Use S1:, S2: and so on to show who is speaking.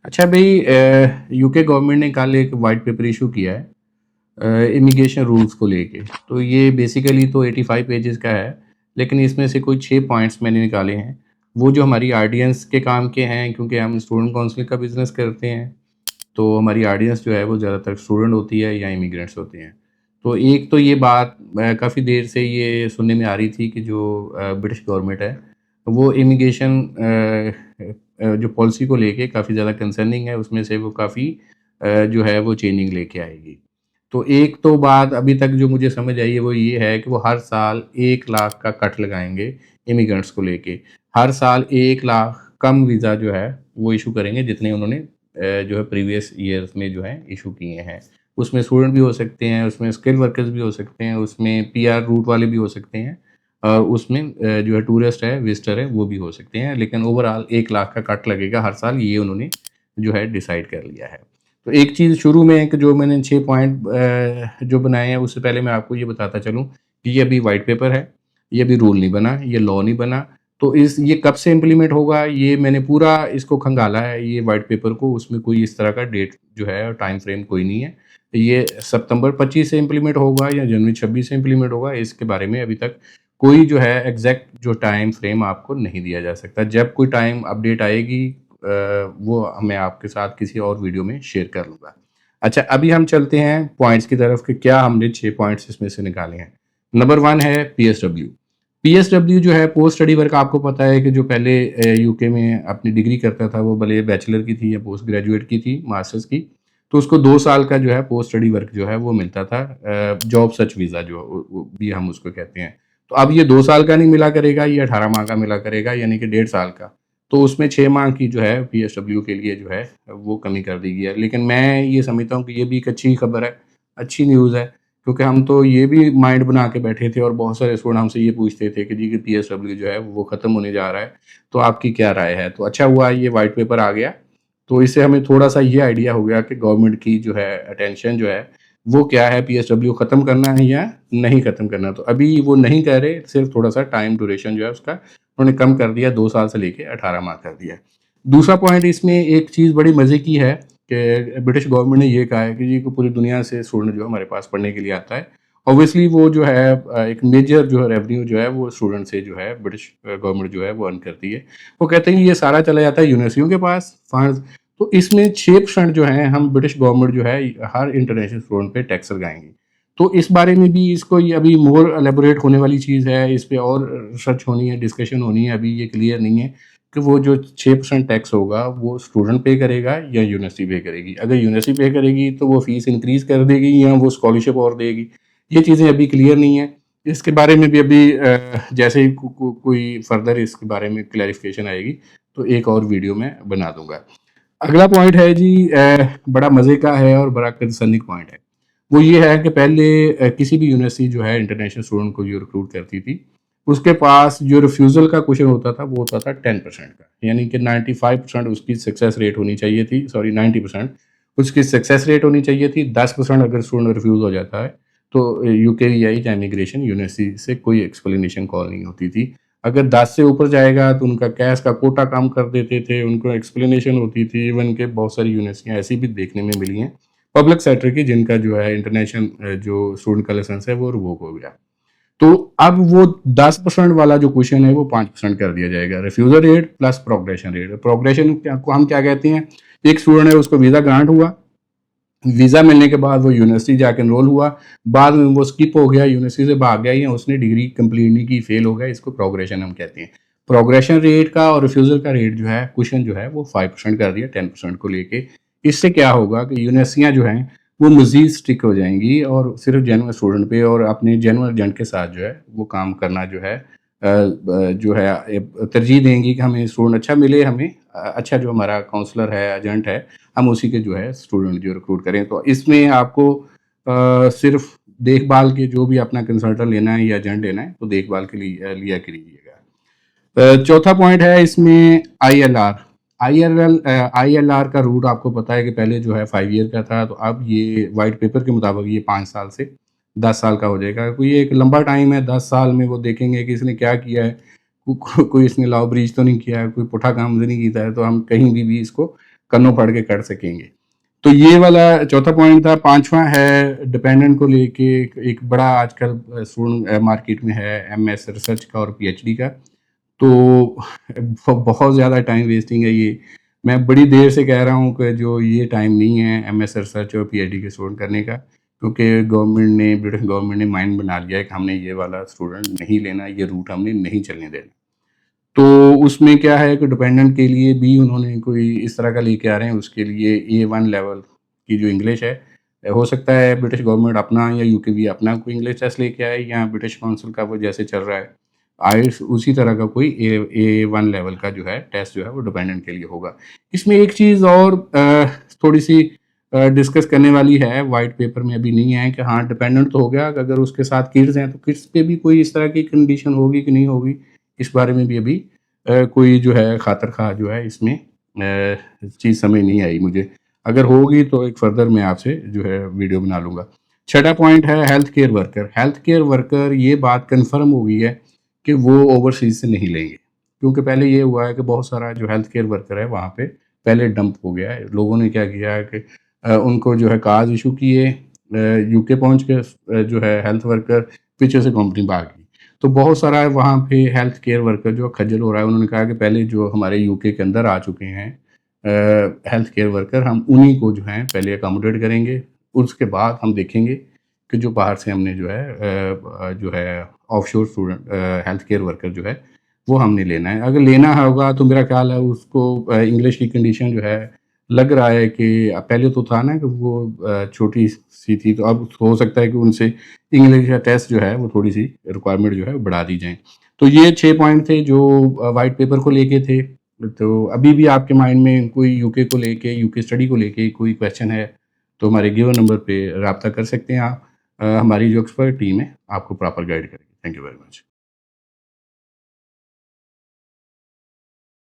S1: अच्छा भाई, UK government ने कल एक वाइट पेपर इशू किया है इमिग्रेशन रूल्स को लेके। तो ये बेसिकली तो 85 पेजेस का है, लेकिन इसमें से कोई 6 पॉइंट्स मैंने निकाले हैं। वो जो हमारी ऑडियंस के काम के हैं, क्योंकि हम स्टूडेंट काउंसिल का बिजनेस करते हैं, तो हमारी ऑडियंस जो है वो ज़्यादातर स्टूडेंट होती है या इमिग्रेंट्स होते हैं। तो एक तो ये बात काफ़ी देर से ये सुनने में आ रही थी कि जो ब्रिटिश गवर्नमेंट है वो इमिग्रेशन जो पॉलिसी को लेके काफ़ी ज़्यादा कंसर्निंग है, उसमें से वो काफ़ी जो है वो चेंजिंग लेके आएगी। तो एक तो बात अभी तक जो मुझे समझ आई है वो ये है कि वो हर साल 1 लाख का कट लगाएँगे इमिग्रेंट्स को लेके। हर साल 1 लाख कम वीज़ा जो है वो इश्यू करेंगे, जितने उन्होंने जो है प्रीवियस ईयर्स में जो है इशू किए हैं। उसमें स्टूडेंट भी हो सकते हैं, उसमें स्किल वर्कर्स भी हो सकते हैं, उसमें पीआर रूट वाले भी हो सकते हैं, उसमें जो है टूरिस्ट है, विज़िटर है, वो भी हो सकते हैं। लेकिन ओवरऑल 1 लाख का कट लगेगा हर साल, ये उन्होंने जो है डिसाइड कर लिया है। तो एक चीज़ शुरू में एक जो मैंने 6 पॉइंट जो बनाए हैं, उससे पहले मैं आपको ये बताता चलूँ कि ये अभी व्हाइट पेपर है, ये अभी रूल नहीं बना, ये लॉ नहीं बना। तो ये कब से इम्प्लीमेंट होगा, ये मैंने पूरा इसको खंगाला है ये व्हाइट पेपर को। उसमें कोई इस तरह का डेट जो है टाइम फ्रेम कोई नहीं है। ये सितंबर 25 से इम्प्लीमेंट होगा या जनवरी 26 से इम्प्लीमेंट होगा, इसके बारे में अभी तक कोई जो है एग्जैक्ट जो टाइम फ्रेम आपको नहीं दिया जा सकता। जब कोई टाइम अपडेट आएगी वो मैं आपके साथ किसी और वीडियो में शेयर कर लूँगा। अच्छा, अभी हम चलते हैं पॉइंट्स की तरफ कि क्या हमने 6 पॉइंट्स इसमें से निकाले हैं। नंबर 1 है पीएसडब्ल्यू। पीएसडब्ल्यू जो है पोस्ट स्टडी वर्क, आपको पता है कि जो पहले यूके में अपनी डिग्री करता था, वो भले बैचलर की थी या पोस्ट ग्रेजुएट की थी, मास्टर्स की, तो उसको 2 साल का जो है पोस्ट स्टडी वर्क जो है वो मिलता था, जॉब सर्च वीज़ा जो वो भी हम उसको कहते हैं। तो अब ये 2 साल का नहीं मिला करेगा, ये 18 माह का मिला करेगा, यानी कि 1.5 साल का। तो उसमें 6 माह की जो है पीएसडब्ल्यू के लिए जो है वो कमी कर दी गई है। लेकिन मैं ये समझता हूँ कि ये भी एक अच्छी खबर है, अच्छी न्यूज़ है, क्योंकि हम तो ये भी माइंड बना के बैठे थे और बहुत सारे स्टूडेंट हमसे ये पूछते थे कि जी कि पीएसडब्ल्यू जो है वो ख़त्म होने जा रहा है, तो आपकी क्या राय है? तो अच्छा हुआ ये व्हाइट पेपर आ गया, तो इससे हमें थोड़ा-सा ये आइडिया हो गया कि गवर्नमेंट की जो है अटेंशन जो है वो क्या है, पीएसडब्ल्यू ख़त्म करना है या नहीं ख़त्म करना। तो अभी वो नहीं कह रहे, सिर्फ थोड़ा-सा टाइम ड्यूरेशन जो है उसका उन्होंने कम कर दिया, 2 साल से लेके 18 माह कर दिया है। दूसरा पॉइंट इसमें एक चीज़ बड़ी मज़े की है कि ब्रिटिश गवर्नमेंट ने ये कहा है कि जी को पूरी दुनिया से स्टूडेंट जो हमारे पास पढ़ने के लिए आता है। ऑब्वियसली वो जो है एक मेजर जो है रेवेन्यू जो है वो स्टूडेंट से जो है ब्रिटिश गवर्नमेंट जो है वो अर्न करती है। वो कहते हैं ये सारा चला जाता है यूनिवर्सिटियों के पास फंड्स। तो इसमें 6% जो है हम ब्रिटिश गवर्नमेंट जो है हर इंटरनेशनल स्टूडेंट पे टैक्स लगाएंगे। तो इस बारे में भी इसको ये अभी मोर एलेबोरेट होने वाली चीज़ है, इस पे और रिसर्च होनी है, डिस्कशन होनी है, अभी ये क्लियर नहीं है कि वो जो 6% टैक्स होगा वो स्टूडेंट पे करेगा या यूनिवर्सिटी पे करेगी। अगर यूनिवर्सिटी पे करेगी तो वो फीस इंक्रीज़ कर देगी या वो स्कॉलरशिप और देगी। ये चीज़ें अभी क्लियर नहीं है। इसके बारे में भी अभी जैसे ही कोई फर्दर इसके बारे में क्लैरिफिकेशन आएगी तो एक और वीडियो मैं बना दूँगा। अगला पॉइंट है जी, बड़ा मज़े का है और बड़ा कंसर्निंग पॉइंट है। वो ये है कि पहले किसी भी यूनिवर्सिटी जो है इंटरनेशनल स्टूडेंट को जो रिक्रूट करती थी, उसके पास जो रिफ्यूज़ल का क्वेश्चन होता था वो होता था 10% का, यानी कि 95% उसकी सक्सेस रेट होनी चाहिए थी, सॉरी 90% उसकी सक्सेस रेट होनी चाहिए थी। 10% अगर स्टूडेंट रिफ्यूज़ हो जाता है तो यूकेवीआई या इमिग्रेशन यूनिवर्सिटी से कोई एक्सप्लेनेशन कॉल नहीं होती थी। अगर 10 से ऊपर जाएगा तो उनका कैश का कोटा कम कर देते थे, उनको एक्सप्लेनेशन होती थी। इवन के बहुत सारी यूनिवर्सिटियाँ ऐसी भी देखने में मिली हैं पब्लिक सेक्टर की, जिनका जो है इंटरनेशनल जो स्टूडेंट का लाइसेंस है वो रिवोक हो गया। तो अब वो 10% वाला जो क्वेश्चन है वो 5% कर दिया जाएगा। Refusal rate plus progression rate. Progression क्या को हम क्या कहते हैं, एक स्टूडेंट है उसको वीज़ा ग्रांट हुआ, वीज़ा मिलने के बाद वो यूनिवर्सिटी जाके एनरोल हुआ, बाद में वो स्किप हो गया, यूनिवर्सिटी से भाग गया या उसने डिग्री कंप्लीट नहीं की, फेल हो गया, इसको प्रोग्रेशन हम कहते हैं। प्रोग्रेशन रेट का और रिफ्यूजल का रेट जो है क्वेश्चन जो है वो 5% कर दिया 10% को लेके। इससे क्या होगा कि यूनिवर्सिटियाँ जो हैं वो मज़ीद स्ट्रिक्ट हो जाएंगी और सिर्फ जेन्युइन स्टूडेंट पे और अपने जेन्युइन एजेंट के साथ जो है वो काम करना जो है जो है तरजीह देंगी कि हमें स्टूडेंट अच्छा मिले, हमें अच्छा जो हमारा काउंसलर है, एजेंट है, हम उसी के जो है स्टूडेंट जो रिक्रूट करें। तो इसमें आपको सिर्फ देखभाल के जो भी अपना कंसल्टेंट लेना है या एजेंट लेना है तो देखभाल के लिए लिया कीजिएगा। चौथा पॉइंट है इसमें आईएलआर। आईएलआर का रूट आपको पता है कि पहले जो है 5 ईयर का था, तो अब ये वाइट पेपर के मुताबिक ये 5 साल से 10 साल का हो जाएगा। कोई एक लंबा टाइम है, 10 साल में वो देखेंगे कि इसने क्या किया है, कोई इसने लॉ ब्रीच तो नहीं किया है, कोई पुठा काम तो नहीं किया है, तो हम कहीं भी इसको कन्नों पढ़ के कर सकेंगे। तो ये वाला चौथा पॉइंट था। पांचवा है डिपेंडेंट को लेके, एक बड़ा आजकल स्टूडेंट मार्केट में है एमएस रिसर्च का और पीएचडी का। तो बहुत ज़्यादा टाइम वेस्टिंग है ये। मैं बड़ी देर से कह रहा हूँ कि जो ये टाइम नहीं है एमएस रिसर्च और पीएचडी के स्टूडेंट करने का, क्योंकि ब्रिटिश गवर्नमेंट ने माइंड बना लिया है कि हमने ये वाला स्टूडेंट नहीं लेना, ये रूट हमने नहीं चलने देना। तो उसमें क्या है कि डिपेंडेंट के लिए भी उन्होंने कोई इस तरह का लेके आ रहे हैं, उसके लिए A1 लेवल की जो इंग्लिश है, हो सकता है ब्रिटिश गवर्नमेंट अपना या यूके भी अपना कोई इंग्लिश टेस्ट लेके आए, या ब्रिटिश काउंसिल का वो जैसे चल रहा है आइल्स उसी तरह का कोई A1 लेवल का जो है टेस्ट जो है वो डिपेंडेंट के लिए होगा। इसमें एक चीज़ और थोड़ी सी डिस्कस करने वाली है, वाइट पेपर में अभी नहीं है, कि हाँ डिपेंडेंट तो हो गया, अगर उसके साथ किड्स हैं तो किड्स पे भी कोई इस तरह की कंडीशन होगी कि नहीं होगी, इस बारे में भी अभी कोई जो है खातर खा जो है इसमें चीज़ समझ नहीं आई मुझे। अगर होगी तो एक फर्दर मैं आपसे जो है वीडियो बना लूँगा। छठा पॉइंट है health care worker. Health care worker ये बात कन्फर्म हो गई है कि वो ओवरसीज़ से नहीं लेंगे, क्योंकि पहले ये हुआ है कि बहुत सारा जो हेल्थ केयर वर्कर है वहाँ पे पहले डंप हो गया है। लोगों ने क्या किया है कि उनको जो है कार्ड इशू किए, यूके पहुँच के जो है हेल्थ वर्कर पीछे से कंपनी भाग गई। तो बहुत सारा वहाँ पे हेल्थ केयर वर्कर जो खज्जल हो रहा है। उन्होंने कहा कि पहले जो हमारे यूके के अंदर आ चुके हैं हेल्थ केयर वर्कर, हम उन्हीं को जो है पहले अकोमोडेट करेंगे, उसके बाद हम देखेंगे कि जो बाहर से हमने जो है offshore student health care worker जो है वो हमने लेना है। अगर लेना होगा तो मेरा ख्याल है उसको इंग्लिश की कंडीशन जो है, लग रहा है कि पहले तो था ना कि वो छोटी सी थी, तो अब हो सकता है कि उनसे इंग्लिश का टेस्ट जो है वो थोड़ी सी रिक्वायरमेंट जो है बढ़ा दी जाए। तो ये 6 पॉइंट थे जो वाइट पेपर को लेके थे। तो अभी भी आपके माइंड में कोई यूके को लेके, यूके स्टडी को लेके कोई क्वेश्चन है तो हमारे गिवन नंबर पे रब्ता कर सकते हैं आप। हमारी जो एक्सपर्ट टीम है आपको प्रॉपर गाइड करेगी। Thank you very much.